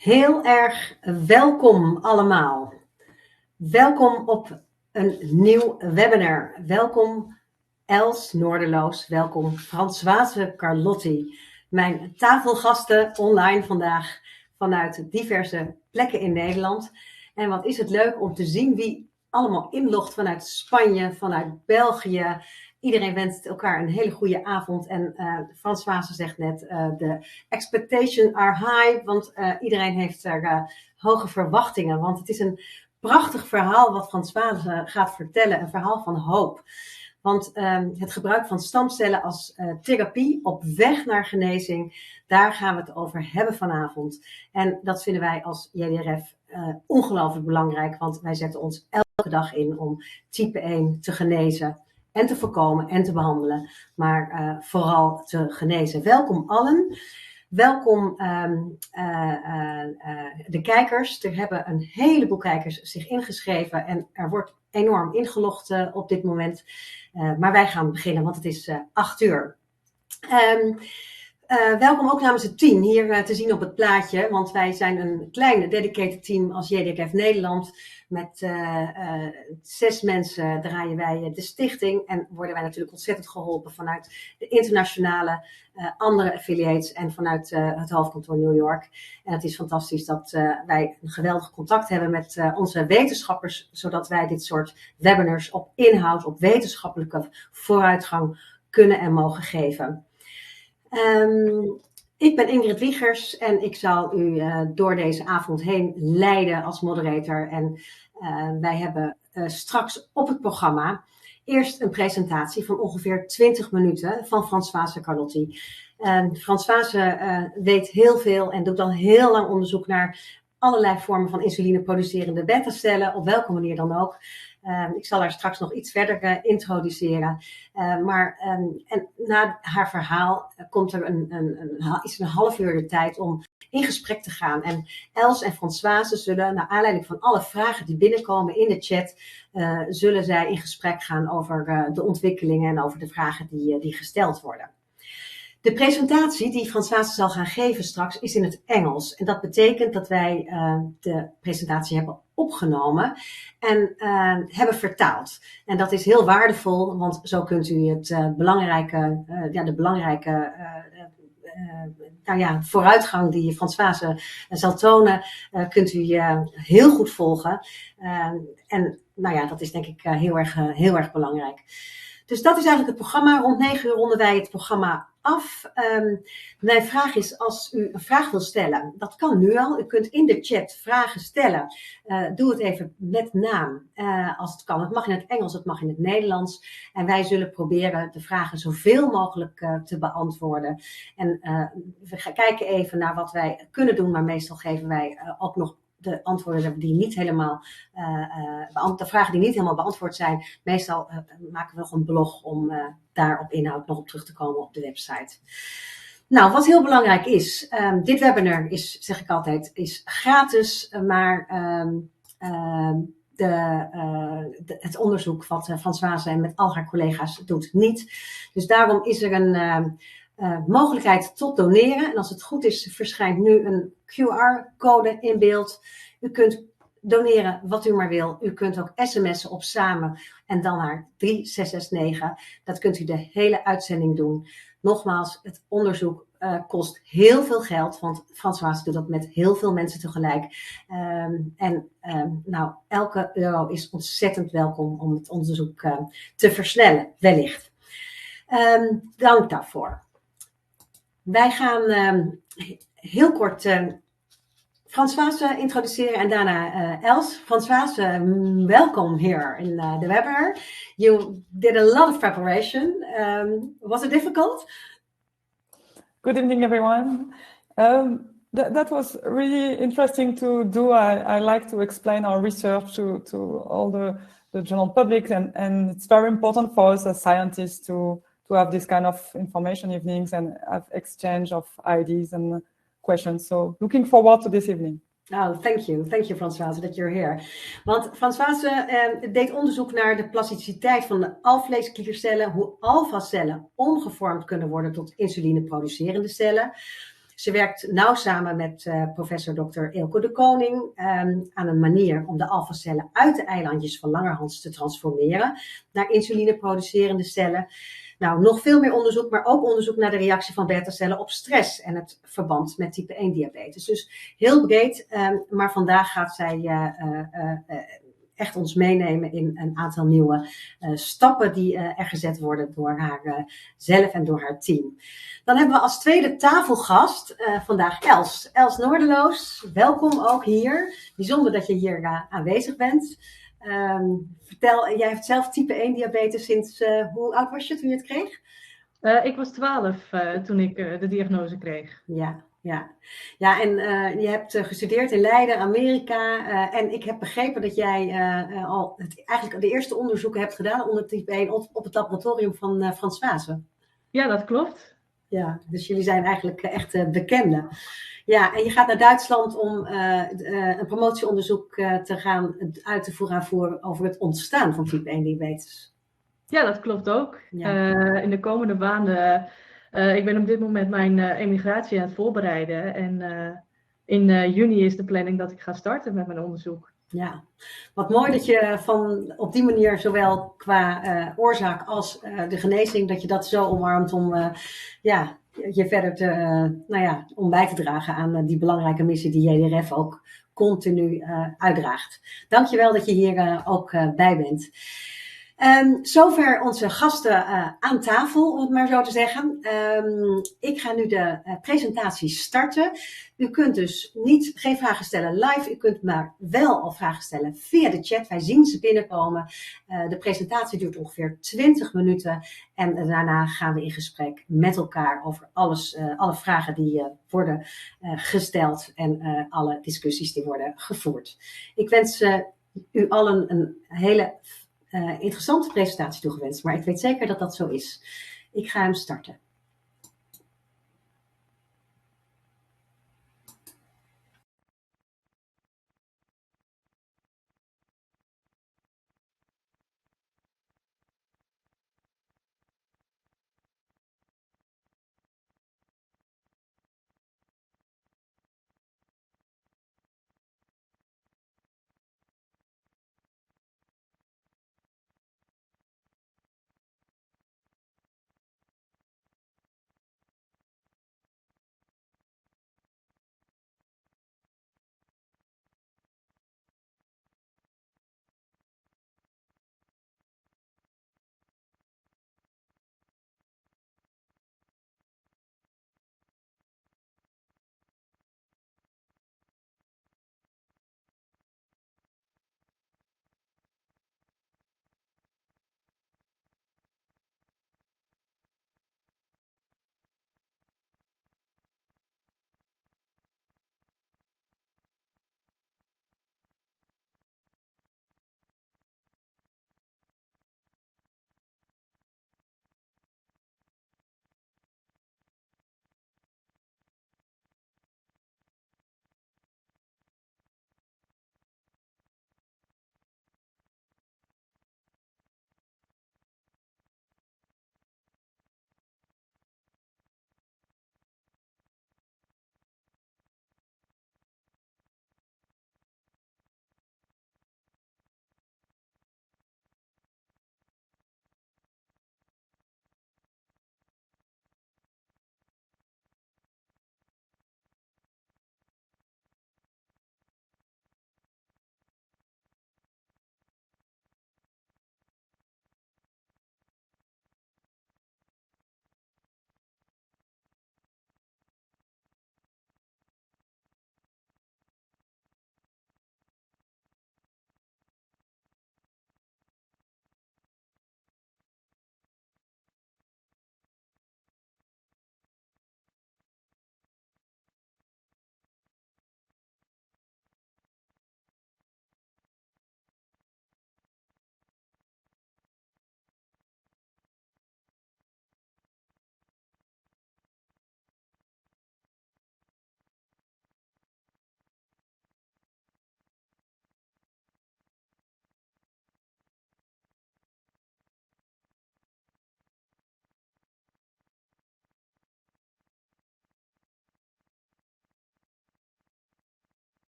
Heel erg welkom allemaal. Welkom op een nieuw webinar. Welkom Els Noorderloos. Welkom Françoise Carlotti. Mijn tafelgasten online vandaag vanuit diverse plekken in Nederland. En wat is het leuk om te zien wie allemaal inlogt vanuit Spanje, vanuit België. Iedereen wenst elkaar een hele goede avond. En Françoise zegt net, de expectations are high. Want iedereen heeft er hoge verwachtingen. Want het is een prachtig verhaal wat Françoise gaat vertellen. Een verhaal van hoop. Want het gebruik van stamcellen als therapie op weg naar genezing, daar gaan we het over hebben vanavond. En dat vinden wij als JDRF ongelooflijk belangrijk. Want wij zetten ons elke dag in om type 1 te genezen. En te voorkomen en te behandelen, maar vooral te genezen. Welkom allen. Welkom de kijkers. Er hebben een heleboel kijkers zich ingeschreven en er wordt enorm ingelogd op dit moment. Maar wij gaan beginnen, want het is 8 uur. Welkom ook namens het team hier te zien op het plaatje, want wij zijn een kleine dedicated team als JDRF Nederland. Met 6 mensen draaien wij de stichting en worden wij natuurlijk ontzettend geholpen vanuit de internationale andere affiliates en vanuit het hoofdkantoor New York. En het is fantastisch dat wij een geweldig contact hebben met onze wetenschappers, zodat wij dit soort webinars op inhoud, op wetenschappelijke vooruitgang kunnen en mogen geven. Ik ben Ingrid Wiegers en ik zal u door deze avond heen leiden als moderator. En wij hebben straks op het programma eerst een presentatie van ongeveer 20 minuten van Françoise Carlotti. Françoise weet heel veel en doet al heel lang onderzoek naar allerlei vormen van insulineproducerende beta-cellen, op welke manier dan ook. Ik zal haar straks nog iets verder introduceren. En na haar verhaal komt er een half uur de tijd om in gesprek te gaan. En Els en Françoise zullen, naar aanleiding van alle vragen die binnenkomen in de chat, zullen zij in gesprek gaan over de ontwikkelingen en over de vragen die gesteld worden. De presentatie die Françoise zal gaan geven straks is in het Engels. En dat betekent dat wij de presentatie hebben opgenomen en hebben vertaald. En dat is heel waardevol, want zo kunt u de belangrijke vooruitgang die Françoise zal tonen, kunt u heel goed volgen. Dat is denk ik heel erg belangrijk. Dus dat is eigenlijk het programma. Rond 9 uur ronden wij het programma af. Mijn vraag is, als u een vraag wil stellen, dat kan nu al. U kunt in de chat vragen stellen. Doe het even met naam, als het kan. Het mag in het Engels, het mag in het Nederlands. En wij zullen proberen de vragen zoveel mogelijk te beantwoorden. En we gaan kijken even naar wat wij kunnen doen, maar meestal geven wij ook nog de antwoorden die niet helemaal, de vragen die niet helemaal beantwoord zijn. Meestal maken we nog een blog om daar op inhoud nog op terug te komen op de website. Nou, wat heel belangrijk is, dit webinar is, zeg ik altijd, is gratis, maar het onderzoek wat Françoise en met al haar collega's doet niet. Dus daarom is er een mogelijkheid tot doneren. En als het goed is, verschijnt nu een QR-code in beeld. U kunt doneren wat u maar wil. U kunt ook sms'en op samen en dan naar 3669. Dat kunt u de hele uitzending doen. Nogmaals, het onderzoek kost heel veel geld, want Françoise doet dat met heel veel mensen tegelijk. Elke euro is ontzettend welkom om het onderzoek te versnellen, wellicht. Dank daarvoor. Wij gaan heel kort Françoise introduceren en daarna Els. Françoise, welcome here in the webinar. You did a lot of preparation. Was it difficult? Good evening, everyone. That was really interesting to do. I like to explain our research to all the general public, and it's very important for us as scientists to have this kind of information evenings and have exchange of ideas and questions. So looking forward to this evening. Oh, thank you. Thank you, Françoise, that you're here. Want Françoise deed onderzoek naar de plasticiteit van de alvleeskliercellen, hoe alfacellen omgevormd kunnen worden tot insulineproducerende cellen. Ze werkt nauw samen met professor Dr. Eelco de Koning aan een manier om de alfacellen uit de eilandjes van Langerhans te transformeren naar insulineproducerende cellen. Nou, nog veel meer onderzoek, maar ook onderzoek naar de reactie van beta-cellen op stress en het verband met type 1 diabetes. Dus heel breed, maar vandaag gaat zij echt ons meenemen in een aantal nieuwe stappen die er gezet worden door haar zelf en door haar team. Dan hebben we als tweede tafelgast vandaag Els. Els Noorderloos, welkom ook hier. Bijzonder dat je hier aanwezig bent. Vertel, jij hebt zelf type 1 diabetes sinds, hoe oud was je toen je het kreeg? Ik was 12 toen ik de diagnose kreeg. Ja, en je hebt gestudeerd in Leiden, Amerika. En ik heb begrepen dat jij eigenlijk de eerste onderzoeken hebt gedaan onder type 1 op het laboratorium van Françoise. Ja, dat klopt. Ja, dus jullie zijn eigenlijk echt bekenden. Ja, en je gaat naar Duitsland om een promotieonderzoek te gaan uit te voeren over het ontstaan van type 1 diabetes. Ja, dat klopt ook. Ja. In de komende maanden, ik ben op dit moment mijn emigratie aan het voorbereiden. En in juni is de planning dat ik ga starten met mijn onderzoek. Ja, wat mooi dat je op die manier zowel qua oorzaak als de genezing, dat je dat zo omarmt om je verder om bij te dragen aan die belangrijke missie die JDRF ook continu uitdraagt. Dankjewel dat je hier ook bij bent. Zover onze gasten aan tafel, om het maar zo te zeggen. Ik ga nu de presentatie starten. U kunt dus geen vragen stellen live, u kunt maar wel al vragen stellen via de chat. Wij zien ze binnenkomen. De presentatie duurt ongeveer 20 minuten en daarna gaan we in gesprek met elkaar over alle vragen die worden gesteld en alle discussies die worden gevoerd. Ik wens u allen een hele interessante presentatie toegewenst, maar ik weet zeker dat dat zo is. Ik ga hem starten.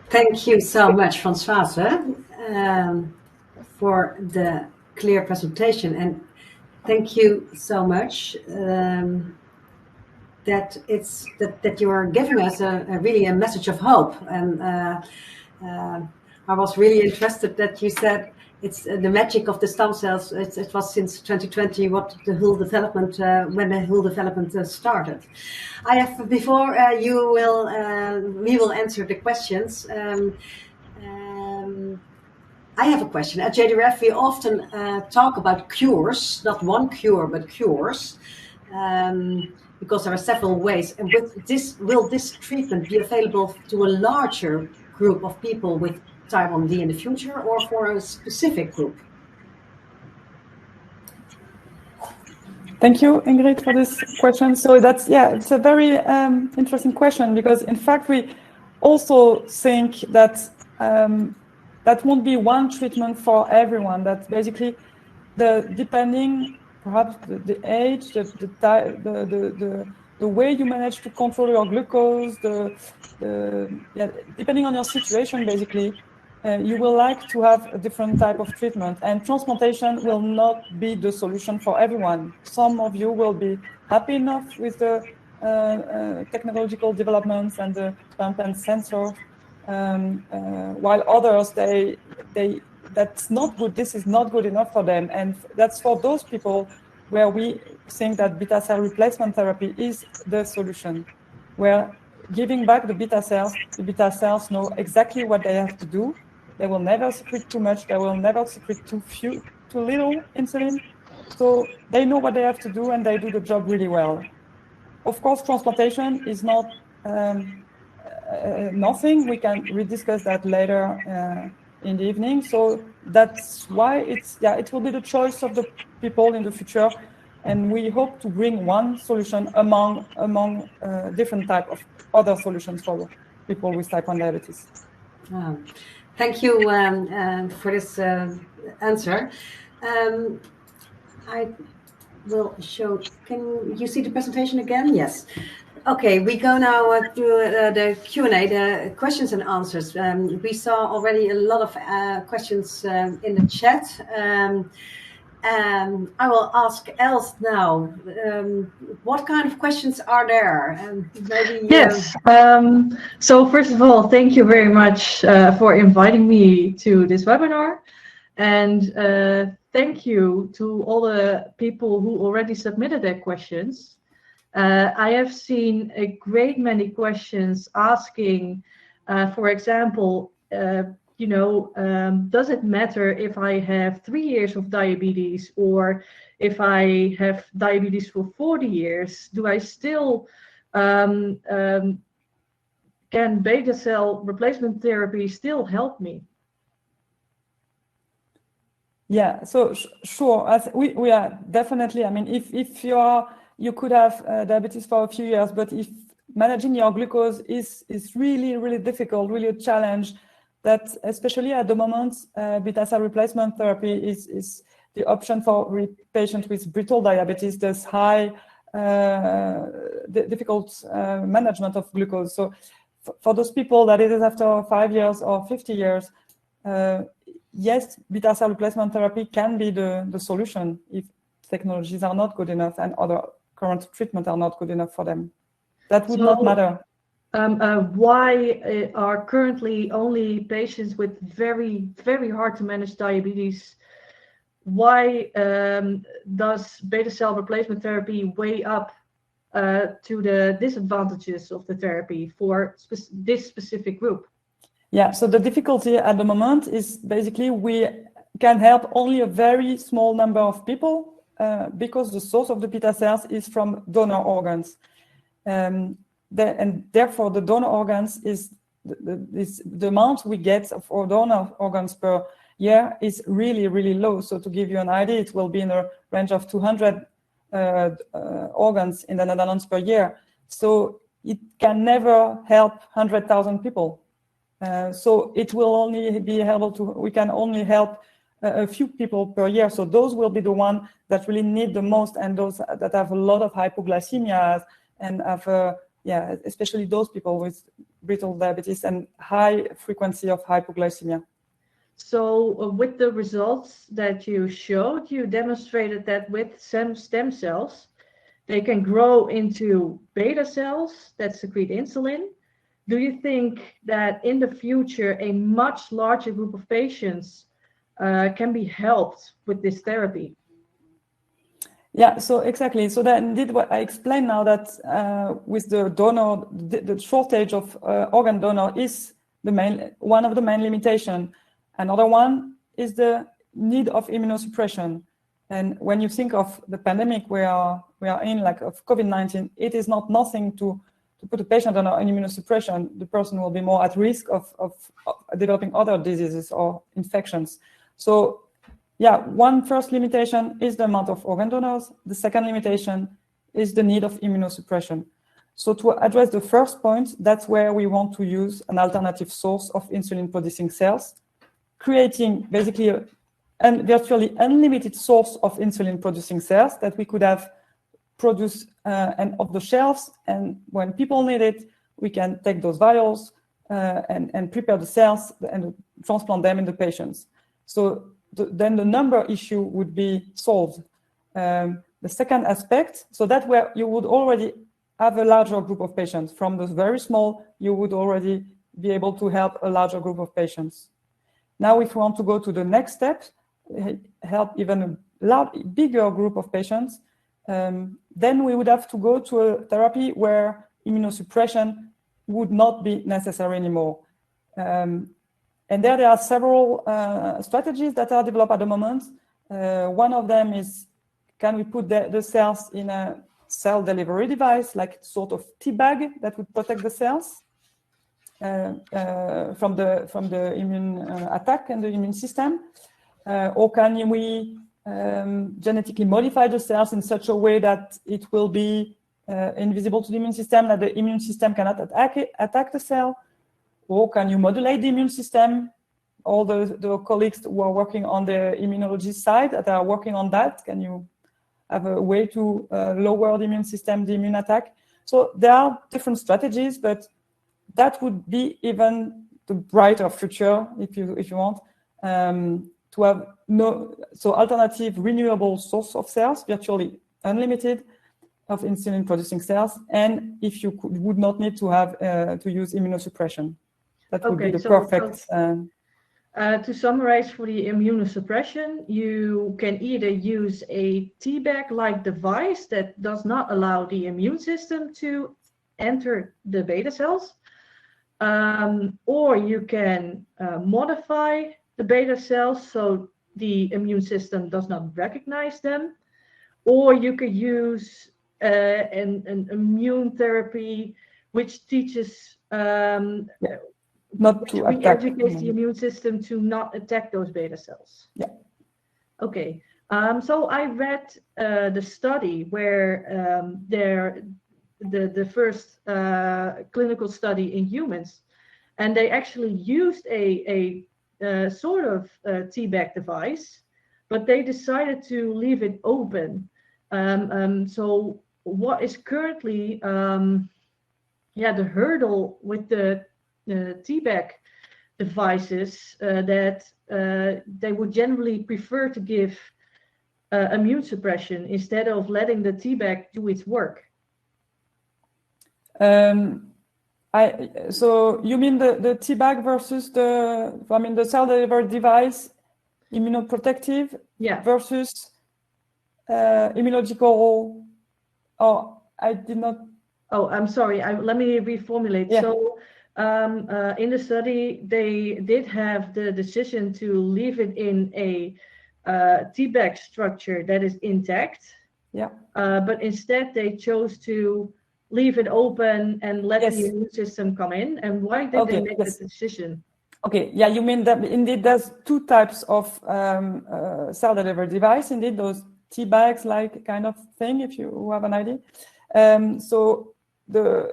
Thank you so much, Françoise, for the clear presentation, and thank you so much that you are giving us really a message of hope. And I was really interested that you said it's the magic of the stem cells. It was since 2020 what the whole development, when the whole development started. I have before we will answer the questions. I have a question. At JDRF, we often talk about cures, not one cure, but cures, because there are several ways. And with this, will this treatment be available to a larger group of people with type 1D in the future, or for a specific group? Thank you, Ingrid, for this question. So that's, it's a very interesting question, because in fact, we also think that that won't be one treatment for everyone. That basically, depending perhaps the age, the way you manage to control your glucose, depending on your situation, basically, you will like to have a different type of treatment. And transplantation will not be the solution for everyone. Some of you will be happy enough with the technological developments and the pump and sensor, while others, that's not good. This is not good enough for them. And that's for those people where we think that beta cell replacement therapy is the solution, where giving back the beta cells know exactly what they have to do. They will never secrete too much. They will never secrete too little insulin. So they know what they have to do, and they do the job really well. Of course, transplantation is not nothing. We discuss that later in the evening. So that's why it will be the choice of the people in the future, and we hope to bring one solution among different type of other solutions for people with type 1 diabetes. Wow. Thank you for this answer. I will show. Can you see the presentation again? Yes. Okay, we go now to the Q&A, the questions and answers. We saw already a lot of questions in the chat. I will ask Els now, what kind of questions are there? Maybe, yes, so first of all, thank you very much for inviting me to this webinar. And thank you to all the people who already submitted their questions. I have seen a great many questions asking, for example, does it matter if I have 3 years of diabetes, or if I have diabetes for 40 years? Do I still, can beta cell replacement therapy still help me? Yeah, so sure. We are definitely, I mean, if you could have diabetes for a few years, but if managing your glucose is really, really difficult, really a challenge, that especially at the moment, beta cell replacement therapy is the option for patients with brittle diabetes. There's high difficult management of glucose. So for those people that it is after 5 years or 50 years, yes, beta cell replacement therapy can be the solution if technologies are not good enough and other current treatment are not good enough for them. That would not matter. Why are currently only patients with very, very hard to manage diabetes? Why does beta cell replacement therapy weigh up to the disadvantages of the therapy for this specific group? Yeah, so the difficulty at the moment is basically we can help only a very small number of people because the source of the beta cells is from donor organs. And therefore, the donor organs is the amount we get of our donor organs per year is really, really low. So to give you an idea, it will be in a range of 200 organs in the Netherlands per year. So it can never help 100,000 people. So it will only be able to, we can only help a few people per year. So those will be the ones that really need the most, and those that have a lot of hypoglycemia and have, especially those people with brittle diabetes and high frequency of hypoglycemia. So with the results that you showed, you demonstrated that with some stem cells, they can grow into beta cells that secrete insulin. Do you think that in the future, a much larger group of patients can be helped with this therapy? Yeah, so exactly. So that indeed what I explained now, that with the donor, the shortage of organ donor is one of the main limitations. Another one is the need of immunosuppression. And when you think of the pandemic we are in, like of COVID-19, it is not nothing to put a patient on immunosuppression. The person will be more at risk of developing other diseases or infections. So yeah, one first limitation is the amount of organ donors. The second limitation is the need of immunosuppression. So to address the first point, that's where we want to use an alternative source of insulin-producing cells, creating basically a virtually unlimited source of insulin-producing cells that we could have produced and off the shelves. And when people need it, we can take those vials and prepare the cells and transplant them in the patients. So then the number issue would be solved. The second aspect, so that where you would already have a larger group of patients. From the very small, you would already be able to help a larger group of patients. Now, if we want to go to the next step, help even a bigger group of patients, then we would have to go to a therapy where immunosuppression would not be necessary anymore. And there are several strategies that are developed at the moment. One of them is, can we put the cells in a cell delivery device, like sort of tea bag that would protect the cells from the immune attack and the immune system? Or can we genetically modify the cells in such a way that it will be invisible to the immune system, that the immune system cannot attack the cell? Or can you modulate the immune system? All the colleagues who are working on the immunology side that are working on that, can you have a way to lower the immune system, the immune attack? So there are different strategies, but that would be even the brighter future, if you want, to have alternative renewable source of cells, virtually unlimited, of insulin-producing cells, and if you would not need to have to use immunosuppression, that would be the perfect. To summarize, for the immunosuppression, you can either use a tea bag-like device that does not allow the immune system to enter the beta cells, or you can modify the beta cells so the immune system does not recognize them, or you could use an immune therapy which teaches not to attack. Educates the immune system to not attack those beta cells. Yeah. Okay. So I read the study where the first clinical study in humans, and they actually used a sort of tea bag device, but they decided to leave it open. So what is currently the hurdle with the tea bag devices that they would generally prefer to give immune suppression instead of letting the tea bag do its work? So you mean the tea bag versus the cell delivery device, immunoprotective, versus immunological? Oh, I did not. Oh, I'm sorry. Let me reformulate. Yeah. So in the study, they did have the decision to leave it in a tea bag structure that is intact. Yeah. But instead, they chose to leave it open and let the immune system come in. And why did they make that decision? Okay. Yeah, you mean that indeed there's two types of cell delivery device. Indeed, those tea bags like kind of thing, if you have an idea. So the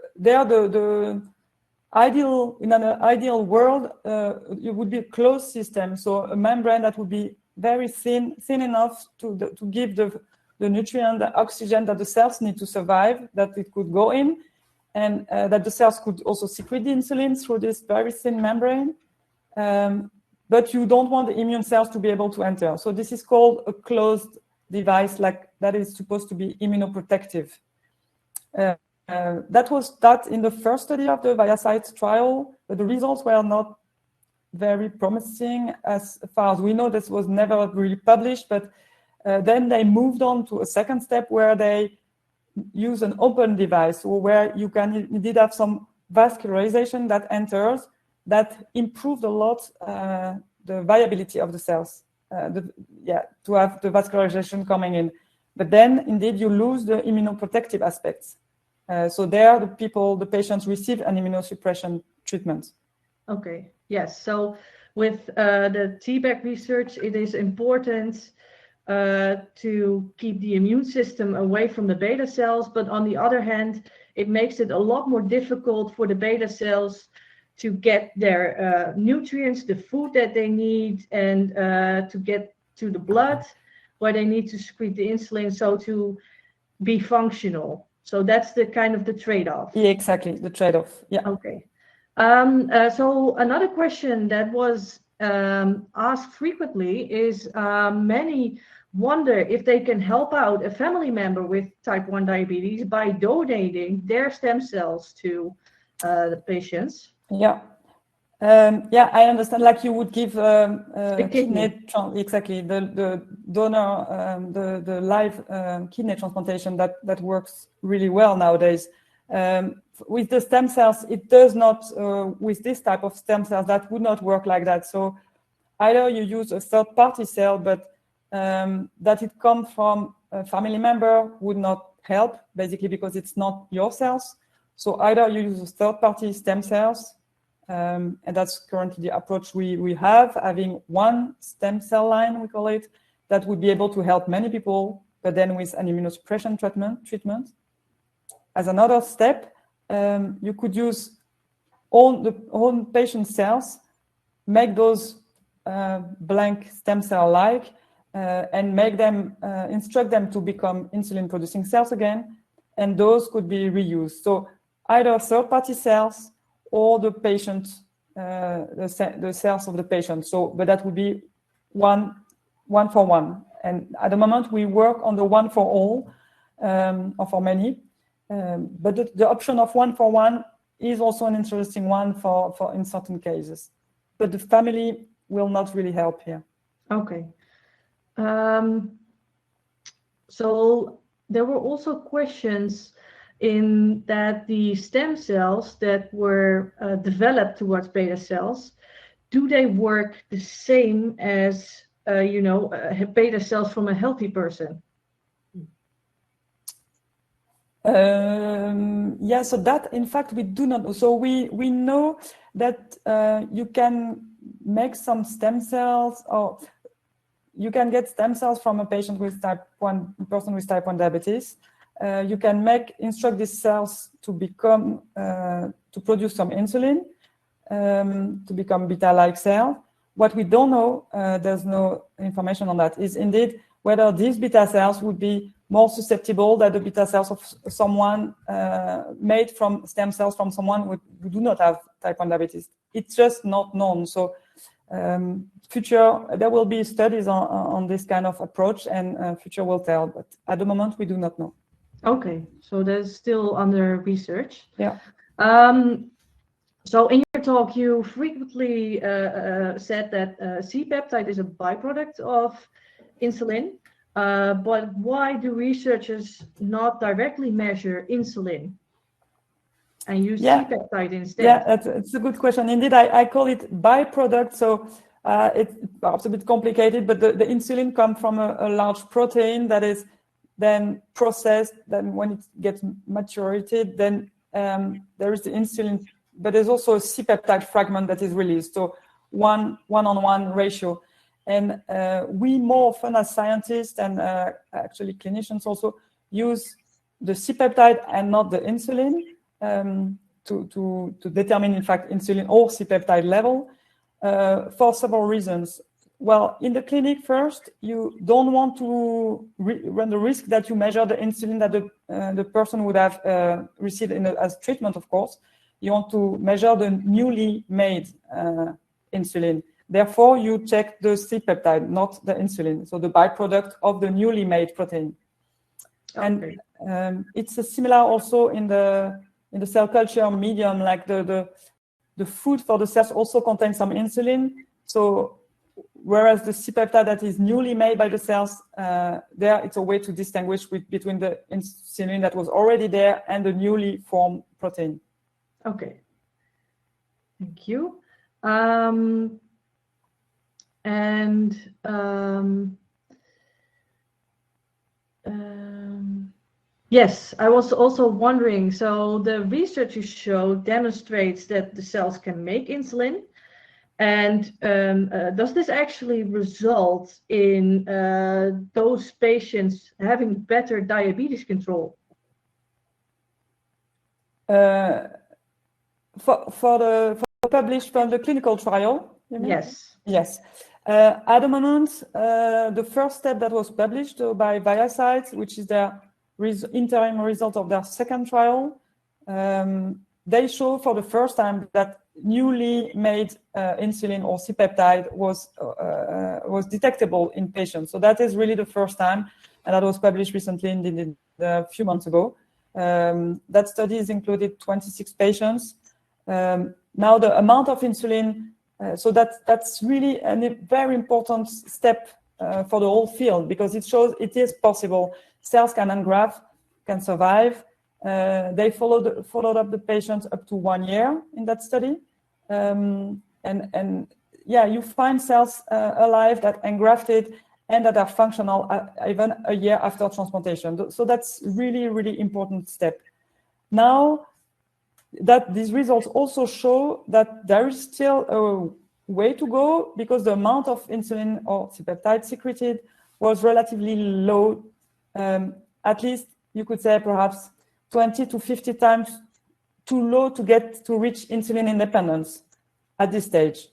ideal, in an ideal world, it would be a closed system, so a membrane that would be very thin enough to give the nutrient, the oxygen that the cells need to survive, that it could go in, and that the cells could also secrete the insulin through this very thin membrane. But you don't want the immune cells to be able to enter. So this is called a closed device, like that is supposed to be immunoprotective. That was that in the first study of the ViaCyte trial, but the results were not very promising as far as we know. This was never really published, but then they moved on to a second step where they use an open device, where you can indeed have some vascularization that enters, that improved a lot the viability of the cells, to have the vascularization coming in. But then indeed you lose the immunoprotective aspects. So there the patients receive an immunosuppression treatment. Okay, yes. So with the TBAC research, it is important to keep the immune system away from the beta cells, but on the other hand, it makes it a lot more difficult for the beta cells to get their nutrients, the food that they need, and to get to the blood where they need to secrete the insulin, so to be functional. So that's the kind of the trade-off. Yeah, exactly, the trade-off. Yeah. Okay. So another question that was asked frequently is many wonder if they can help out a family member with type 1 diabetes by donating their stem cells to the patients. Yeah. I understand. Like you would give a kidney. Exactly, the donor, the live kidney transplantation that works really well nowadays. With the stem cells, it does not. With this type of stem cells, that would not work like that. So either you use a third-party cell, but that it comes from a family member would not help, basically because it's not your cells. So either you use third-party stem cells. And that's currently the approach we have, having one stem cell line, we call it, that would be able to help many people, but then with an immunosuppression treatment. As another step, you could use own patient cells, make those blank stem cell-like, and make them, instruct them to become insulin-producing cells again, and those could be reused. So either third-party cells or the patient, the cells of the patient. So, but that would be one for one. And at the moment, we work on the one for all, or for many. But the option of one for one is also an interesting one for in certain cases. But the family will not really help here. Okay. So there were also questions in that the stem cells that were developed towards beta cells, do they work the same as beta cells from a healthy person? So that in fact we do not know. So we know that you can make some stem cells, or you can get stem cells from a patient with person with type 1 diabetes. You can instruct these cells to become, to produce some insulin, to become beta-like cell. What we don't know, there's no information on that, is indeed whether these beta cells would be more susceptible than the beta cells of someone made from stem cells from someone who do not have type 1 diabetes. It's just not known. So there will be studies on this kind of approach, and future will tell. But at the moment, we do not know. Okay, so that's still under research. Yeah. So in your talk, you frequently said that C-peptide is a byproduct of insulin, but why do researchers not directly measure insulin and use C-peptide instead? Yeah, it's a good question. Indeed, I call it byproduct. So it's perhaps a bit complicated, but the insulin comes from a large protein that is then processed. Then when it gets maturated, then there is the insulin, but there's also a C-peptide fragment that is released. So one-on-one ratio. And we more often as scientists and actually clinicians also use the C-peptide and not the insulin to determine, in fact, insulin or C-peptide level for several reasons. Well, in the clinic first, you don't want to run the risk that you measure the insulin that the person would have received as treatment, of course. You want to measure the newly made insulin. Therefore, you check the C-peptide, not the insulin, so the byproduct of the newly made protein. Okay. And it's similar also in the cell culture medium, like the food for the cells also contains some insulin. So whereas the C-peptide that is newly made by the cells, there it's a way to distinguish between the insulin that was already there and the newly formed protein. Okay, thank you. Yes, I was also wondering, so the research you showed demonstrates that the cells can make insulin. And does this actually result in those patients having better diabetes control? For the published from the clinical trial? You mean? Yes. Yes. At the moment, the first step that was published by ViaCyte, which is their interim result of their second trial, they show for the first time that newly made insulin or C-peptide was detectable in patients. So that is really the first time, and that was published recently, a few months ago. That study has included 26 patients. Now the amount of insulin, so that's really a very important step for the whole field, because it shows it is possible. Cells can engraft, can survive. They followed up the patients up to 1 year in that study. And yeah, you find cells alive that engrafted and that are functional even a year after transplantation. So that's really, really important step. Now, that these results also show that there is still a way to go, because the amount of insulin or C-peptide secreted was relatively low, at least you could say perhaps 20 to 50 times too low to reach insulin independence at this stage.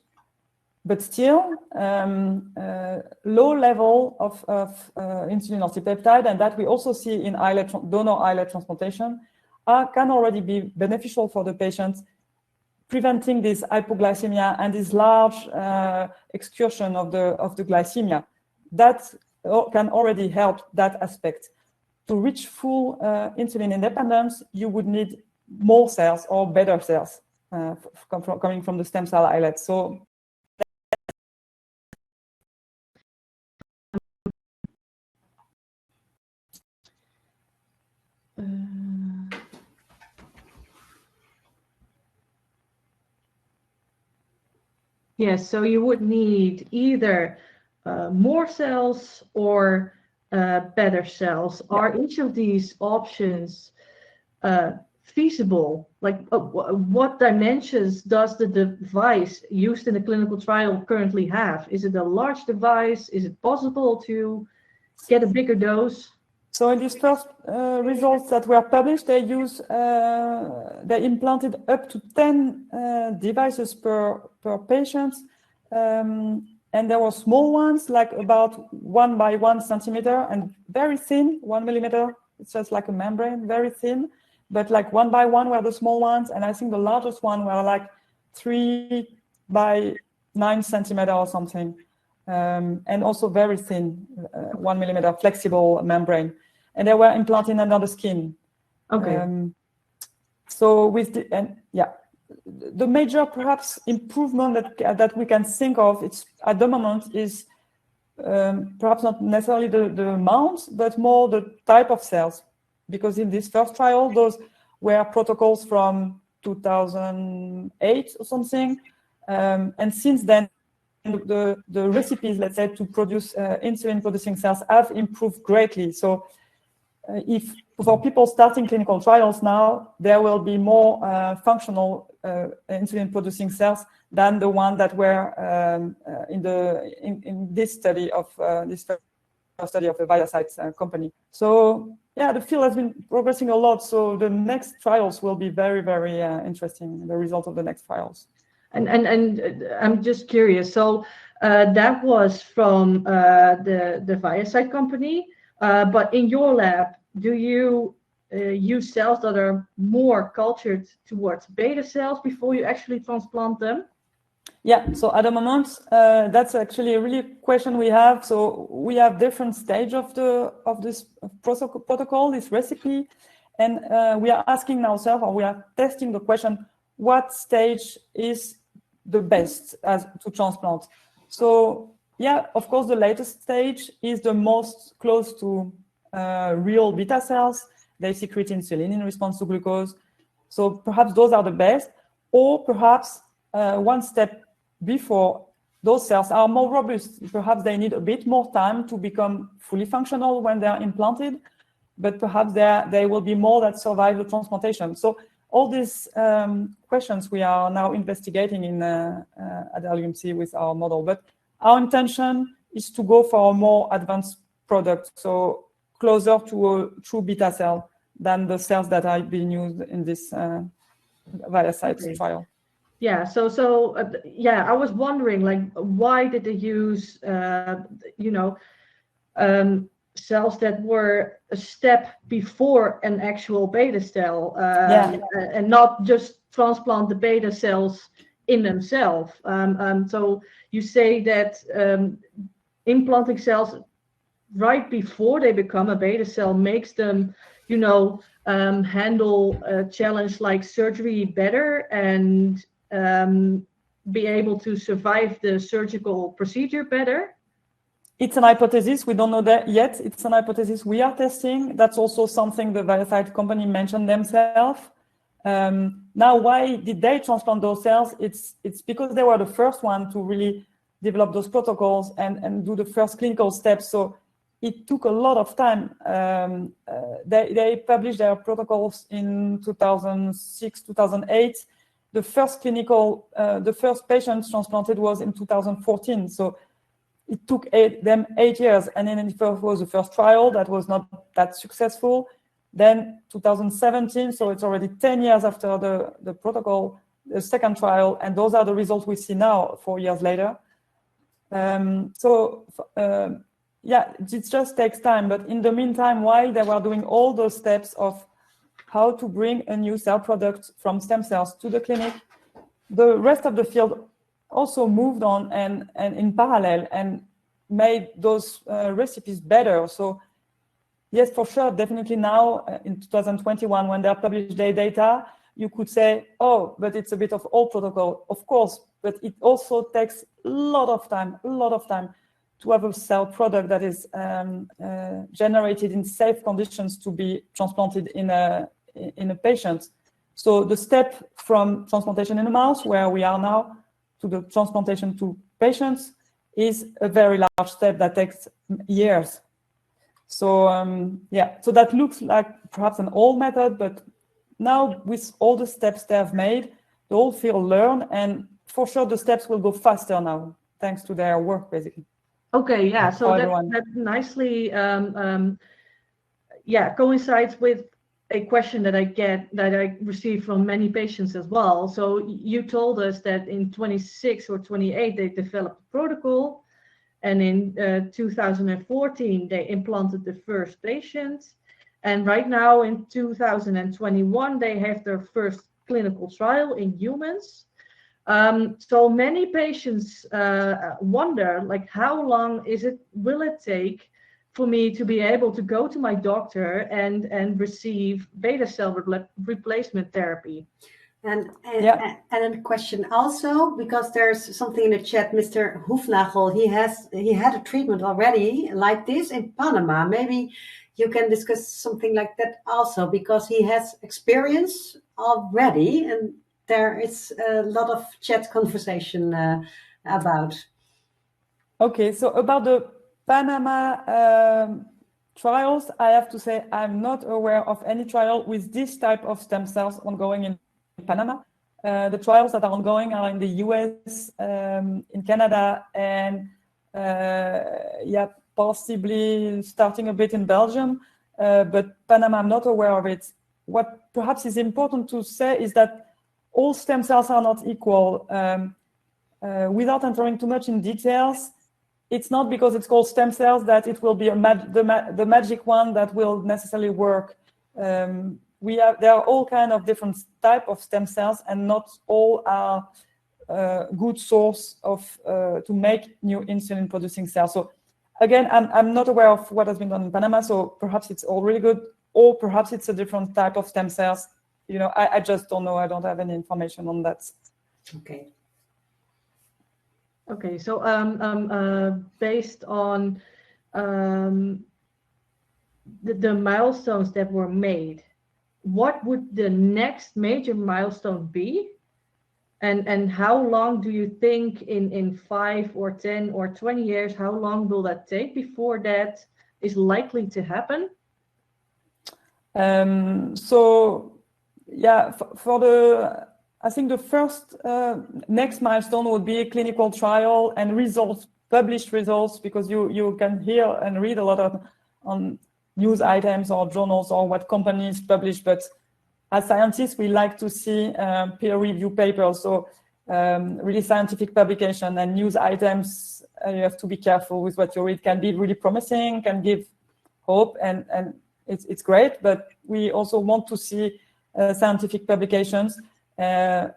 But still, low level of insulin or C-peptide, and that we also see in donor islet transplantation, can already be beneficial for the patients, preventing this hypoglycemia and this large excursion of the glycemia. That can already help that aspect. To reach full insulin independence, you would need more cells or better cells coming from the stem cell islets. So yes, so you would need either more cells or better cells. Yeah. Are each of these options feasible? Like, what dimensions does the device used in the clinical trial currently have? Is it a large device? Is it possible to get a bigger dose? So in these first results that were published, they implanted up to 10 devices per patient. And there were small ones, like about 1 by 1 centimeter, and very thin, 1 millimeter. It's just like a membrane, very thin. But like 1 by 1 were the small ones, and I think the largest one were like 3 by 9 centimeter or something, and also very thin, 1 millimeter flexible membrane, and they were implanted under the skin. Okay. So with the major perhaps improvement that we can think of at the moment is perhaps not necessarily the amount, but more the type of cells. Because in this first trial, those were protocols from 2008 or something. And since then, the recipes, let's say, to produce insulin-producing cells have improved greatly. So if for people starting clinical trials now, there will be more functional insulin-producing cells than the one that were in this study of this study of the ViaCyte company. So yeah, the field has been progressing a lot. So the next trials will be very, very interesting. The result of the next trials. And I'm just curious. So That was from the ViaCyte company. But in your lab, do you use cells that are more cultured towards beta cells before you actually transplant them? Yeah, so at the moment, that's actually a really question we have. So we have different stage of this protocol, this recipe, and we are asking ourselves, or we are testing the question, what stage is the best to transplant? So yeah, of course, the latest stage is the most close to real beta cells. They secrete insulin in response to glucose. So perhaps those are the best, or perhaps one step before, those cells are more robust. Perhaps they need a bit more time to become fully functional when they're implanted, but perhaps they will be more that survive the transplantation. So all these questions we are now investigating at LUMC with our model. But our intention is to go for a more advanced product, so closer to a true beta cell than the cells that are being used in this ViaCyte trial. Yeah, so I was wondering, like, why did they use, cells that were a step before an actual beta cell, and not just transplant the beta cells in themselves. So you say that implanting cells right before they become a beta cell makes them, handle a challenge like surgery better and be able to survive the surgical procedure better? It's an hypothesis. We don't know that yet. It's an hypothesis we are testing. That's also something the ViaCyte company mentioned themselves. Now, why did they transplant those cells? It's because they were the first one to really develop those protocols and do the first clinical steps. So it took a lot of time. They published their protocols in 2006, 2008. The first the first patients transplanted was in 2014. So it took them 8 years. And then it was the first trial that was not that successful. Then 2017, so it's already 10 years after the protocol, the second trial, and those are the results we see now, 4 years later. It just takes time. But in the meantime, while they were doing all those steps of how to bring a new cell product from stem cells to the clinic, the rest of the field also moved on and in parallel and made those recipes better. So yes, for sure, definitely now in 2021, when they published their data, you could say, oh, but it's a bit of old protocol, of course, but it also takes a lot of time to have a cell product that is generated in safe conditions to be transplanted in a patient. So the step from transplantation in a mouse, where we are now, to the transplantation to patients is a very large step that takes years. So so that looks like perhaps an old method, but now with all the steps they have made, the whole field learn, and for sure the steps will go faster now, thanks to their work, basically. Okay, yeah, so that nicely coincides with a question that I received from many patients as well. So you told us that in 26 or 28 they developed a protocol, and in 2014 they implanted the first patient, and right now in 2021 they have their first clinical trial in humans. So many patients wonder, like, how long will it take for me to be able to go to my doctor and receive beta cell replacement therapy? And a question also, because there's something in the chat, Mr. Hoefnagel, he had a treatment already like this in Panama. Maybe you can discuss something like that also, because he has experience already, and there is a lot of chat conversation about. Okay, so about the Panama trials, I have to say I'm not aware of any trial with this type of stem cells ongoing in Panama. The trials that are ongoing are in the US, in Canada, and possibly starting a bit in Belgium, but Panama, I'm not aware of it. What perhaps is important to say is that all stem cells are not equal. without entering too much in details, it's not because it's called stem cells that it will be the magic one that will necessarily work. There are all kind of different type of stem cells, and not all are good source of to make new insulin producing cells. So again, I'm not aware of what has been done in Panama, so perhaps it's all really good, or perhaps it's a different type of stem cells. I just don't know. I don't have any information on that. Okay. Okay, so based on the milestones that were made, what would the next major milestone be? And how long do you think in 5 or 10 or 20 years, how long will that take before that is likely to happen? So yeah, I think the first next milestone would be a clinical trial and results, published results, because you can hear and read a lot on news items or journals or what companies publish, but as scientists, we like to see peer-reviewed papers, so really scientific publication and news items. You have to be careful with what you read. Can be really promising, can give hope, and it's great. But we also want to see scientific publications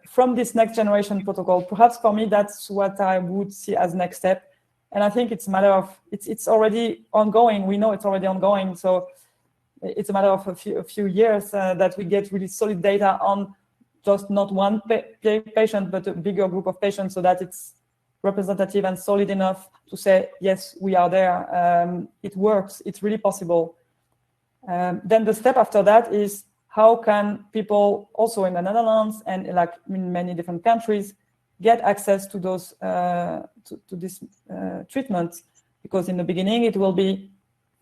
from this next generation protocol. Perhaps for me, that's what I would see as next step. And I think it's a matter of it's already ongoing. We know it's already ongoing, so it's a matter of a few years that we get really solid data on just not one patient, but a bigger group of patients, so that it's representative and solid enough to say, yes, we are there. It works. It's really possible. Then the step after that is how can people also in the Netherlands and like in many different countries get access to those to this treatment? Because in the beginning it will be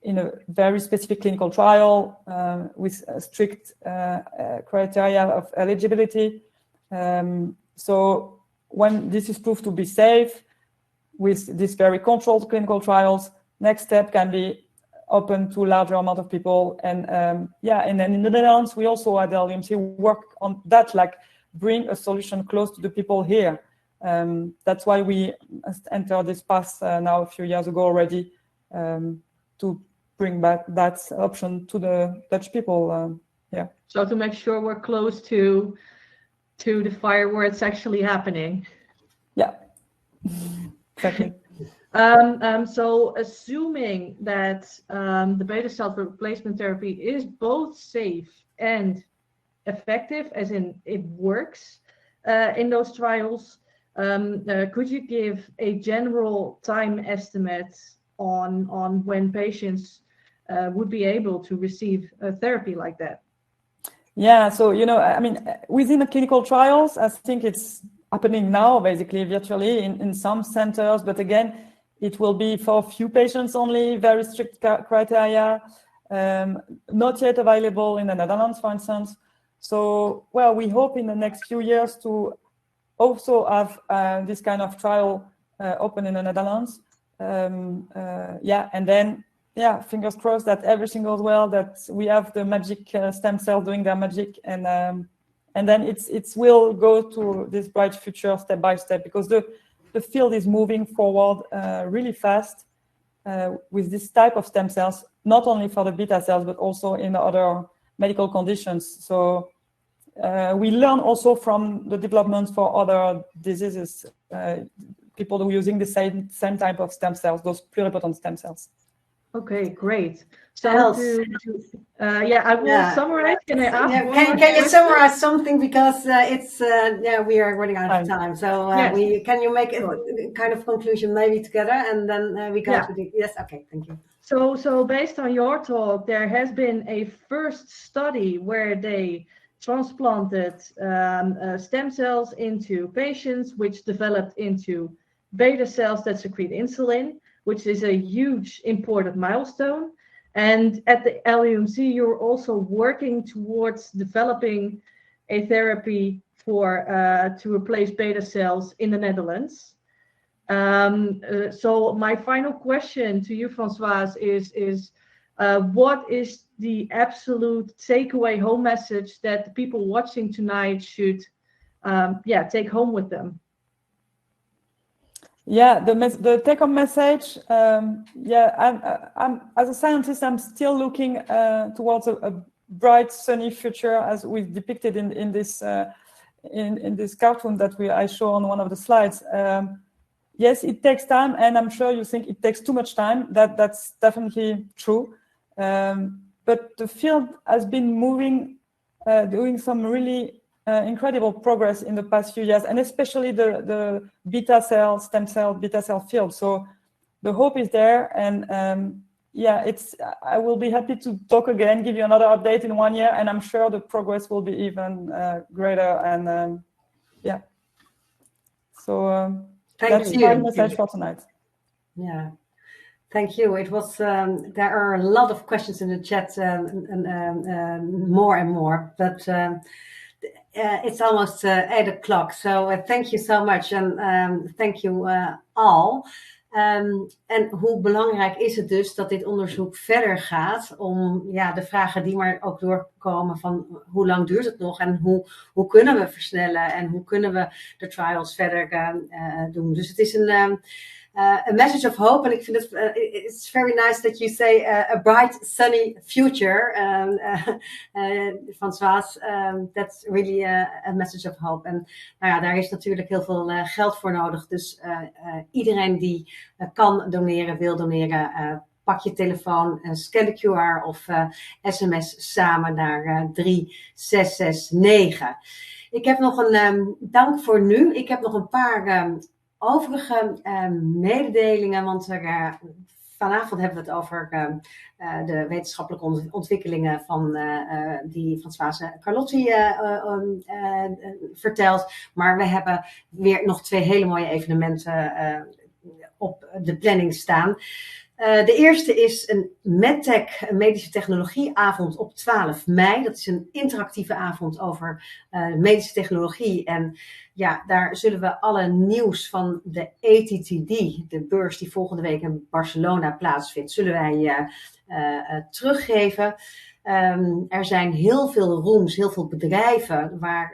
in a very specific clinical trial with strict criteria of eligibility. So when this is proved to be safe with these very controlled clinical trials, next step can be open to a larger amount of people. And and then in the Netherlands, we also at the LUMC work on that, like bring a solution close to the people here. That's why we entered this path now a few years ago already to bring back that option to the Dutch people. So to make sure we're close to the fire where it's actually happening. Yeah, exactly. So assuming that the beta cell replacement therapy is both safe and effective, as in it works in those trials, could you give a general time estimate on when patients would be able to receive a therapy like that? Yeah, so I mean, within the clinical trials, I think it's happening now, basically virtually in some centers, but again, it will be for a few patients only, very strict criteria, not yet available in the Netherlands, for instance. So, well, we hope in the next few years to also have this kind of trial open in the Netherlands. And then, fingers crossed that everything goes well, that we have the magic stem cells doing their magic, and then it will go to this bright future step by step, because the field is moving forward really fast with this type of stem cells, not only for the beta cells, but also in other medical conditions. So we learn also from the developments for other diseases, people who are using the same type of stem cells, those pluripotent stem cells. Okay, great. So I will summarize. Can I ask? Can you summarize something, because we are running out of time. So can you make a kind of conclusion maybe together, and then we go to the okay, thank you. So based on your talk, there has been a first study where they transplanted stem cells into patients, which developed into beta cells that secrete insulin, which is a huge important milestone. And at the LUMC, you're also working towards developing a therapy to replace beta cells in the Netherlands. So my final question to you, Françoise, is what is the absolute takeaway home message that the people watching tonight should take home with them? Yeah, the take-home message. I'm as a scientist, I'm still looking towards a bright, sunny future, as we depicted in this in this cartoon that I show on one of the slides. Yes, it takes time, and I'm sure you think it takes too much time. That's definitely true. But the field has been moving, doing some really incredible progress in the past few years, and especially the beta cell, stem cell, beta cell field. So the hope is there, and I will be happy to talk again, give you another update in 1 year, and I'm sure the progress will be even greater. And so that's my message for tonight. Yeah. Thank you. It was. There are a lot of questions in the chat, more and more, but it's almost 8 o'clock. So thank you so much, and thank you all. En hoe belangrijk is het dus dat dit onderzoek verder gaat om de vragen die maar ook doorkomen van hoe lang duurt het nog en hoe kunnen we versnellen en hoe kunnen we de trials verder doen. Dus het is een a message of hope, and I think it's very nice that you say a bright, sunny future, Françoise. That's really a message of hope. En daar is natuurlijk heel veel geld voor nodig. Dus iedereen die kan doneren, wil doneren, pak je telefoon, scan de QR of sms samen naar 3669. Ik heb nog een dank voor nu. Ik heb nog een paar overige mededelingen, want vanavond hebben we het over de wetenschappelijke ontwikkelingen van die Françoise Carlotti vertelt. Maar we hebben weer nog 2 hele mooie evenementen op de planning staan. De eerste is een MedTech, een medische technologieavond op 12 mei. Dat is een interactieve avond over medische technologie. En daar zullen we alle nieuws van de ATTD, de beurs die volgende week in Barcelona plaatsvindt, zullen wij teruggeven. Er zijn heel veel rooms, heel veel bedrijven waar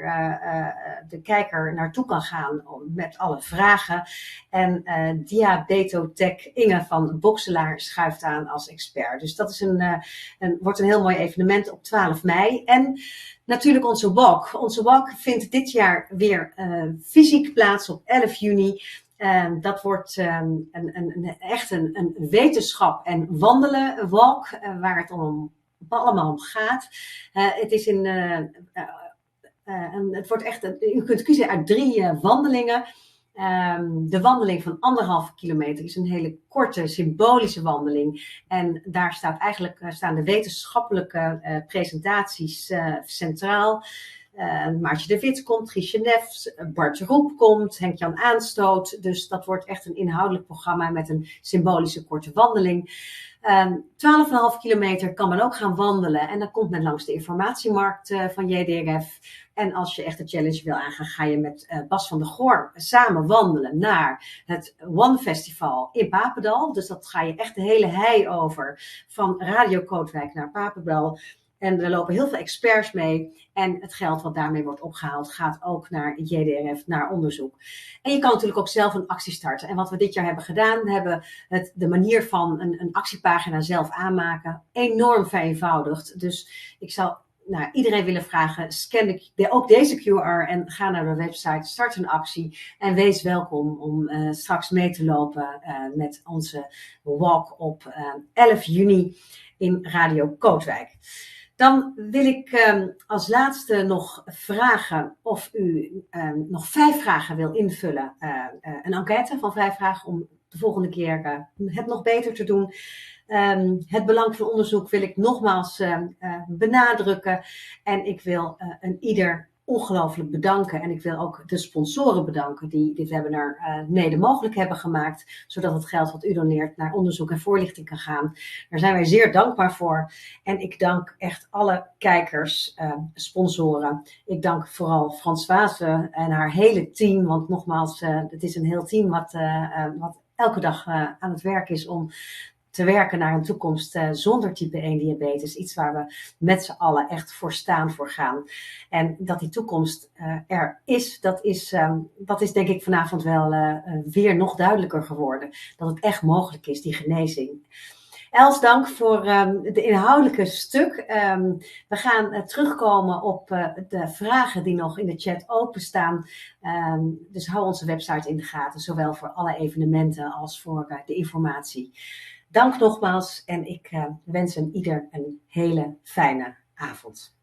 de kijker naartoe kan gaan met alle vragen. En Diabetotech Inge van Bokselaar schuift aan als expert. Dus dat is wordt een heel mooi evenement op 12 mei. En natuurlijk onze walk. Onze walk vindt dit jaar weer fysiek plaats op 11 juni. Dat wordt echt een wetenschap en wandelen walk, waar het allemaal om gaat. Het is het wordt echt, u kunt kiezen uit 3 wandelingen. De wandeling van 1,5 kilometer is een hele korte symbolische wandeling. En daar staan de wetenschappelijke presentaties centraal. Maartje de Wit komt, Giesje Nefs, Bart Roep komt, Henk-Jan Aanstoot. Dus dat wordt echt een inhoudelijk programma met een symbolische korte wandeling. 12,5 kilometer kan men ook gaan wandelen. En dan komt men langs de informatiemarkt van JDRF. En als je echt de challenge wil aangaan, ga je met Bas van der Goor samen wandelen naar het One Festival in Papendal. Dus dat ga je echt de hele hei over, van Radio Kootwijk naar Papendal. En er lopen heel veel experts mee. En het geld wat daarmee wordt opgehaald gaat ook naar JDRF, naar onderzoek. En je kan natuurlijk ook zelf een actie starten. En wat we dit jaar hebben gedaan, we hebben de manier van een actiepagina zelf aanmaken enorm vereenvoudigd. Dus ik zou iedereen willen vragen, scan ook deze QR en ga naar de website, start een actie en wees welkom om straks mee te lopen met onze walk op 11 juni in Radio Kootwijk. Dan wil ik als laatste nog vragen of u nog 5 vragen wil invullen. Een enquête van 5 vragen om de volgende keer het nog beter te doen. Het belang van onderzoek wil ik nogmaals benadrukken. En ik wil ieder ongelooflijk bedanken. En ik wil ook de sponsoren bedanken die dit webinar mede mogelijk hebben gemaakt. Zodat het geld wat u doneert naar onderzoek en voorlichting kan gaan. Daar zijn wij zeer dankbaar voor. En ik dank echt alle kijkers, sponsoren. Ik dank vooral Françoise en haar hele team. Want nogmaals, het is een heel team wat elke dag aan het werk is om te werken naar een toekomst zonder type 1 diabetes. Iets waar we met z'n allen echt voor staan, voor gaan. En dat die toekomst er is, dat is denk ik vanavond wel weer nog duidelijker geworden. Dat het echt mogelijk is, die genezing. Els, dank voor de inhoudelijke stuk. We gaan terugkomen op de vragen die nog in de chat openstaan. Dus hou onze website in de gaten, zowel voor alle evenementen als voor de informatie. Dank nogmaals en ik wens ieder een hele fijne avond.